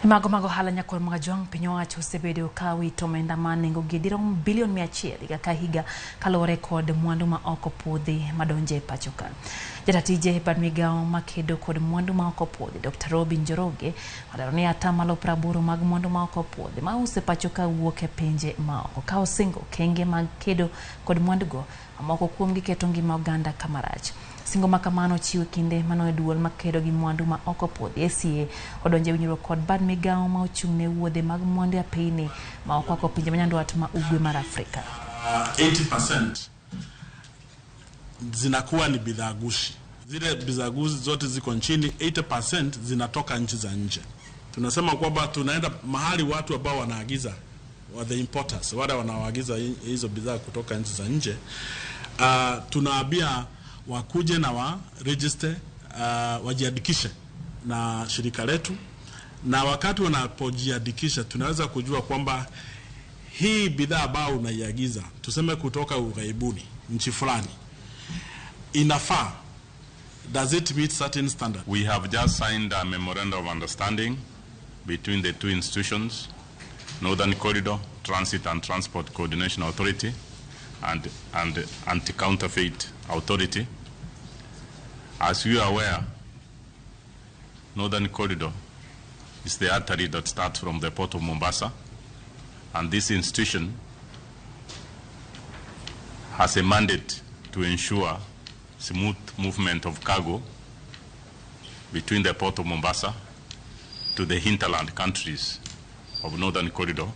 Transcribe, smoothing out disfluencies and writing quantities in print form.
Mago hala nyakor mga jwang piny owacho osebedo ka wito omenda ma nengogi dirom bilion 100 higa ka higa kaluwore kod mwandu ma ok opuodhi madonjo e pacho ka. Jatatije bad migao makedo kod mwandu ma ok opuodhi Dr. Ramogi olero ni atamalo 80 mag mwandu ma ok opuodhi ma use pacho ka wuok e pinje ma oko ka osingo kenge mag kedo kod mwandugo moko kuomgi keto ngima oganda kamarach. Singo makamano chiwo kinde mano e duol makedo gi mwandu ma ok opuodhi ACA odonje winjruok kod bad migao ma ochung'ne wuodhe mag mwandu apeyni ma okwako pinje manyandwat ma ugwe mar Afrika. 80% zinakuwa ni bidhaa gushi. Zile bidhaa gushi zote ziko nchini, 80% zinatoka nchi za nje. Tunasema kwamba tunaenda mahali watu ambao wanaagiza, the importers, wale wanaoagiza hizo bidhaa kutoka nchi za nje, tunaambia wakuje na wa register, wajiandikishe na shirika letu, na wakati wanapojiandikisha tunaweza kujua kwamba hii bidhaa ambao unaiagiza, tuseme kutoka ughaibuni, nchi fulani, inafaa, does it meet certain standards? We have just signed a memorandum of understanding between the two institutions, Northern Corridor Transit and Transport Coordination Authority and Anti-Counterfeit Authority. As you are aware, Northern Corridor is the artery that starts from the port of Mombasa, and this institution has a mandate to ensure smooth movement of cargo between the port of Mombasa to the hinterland countries of Northern Corridor.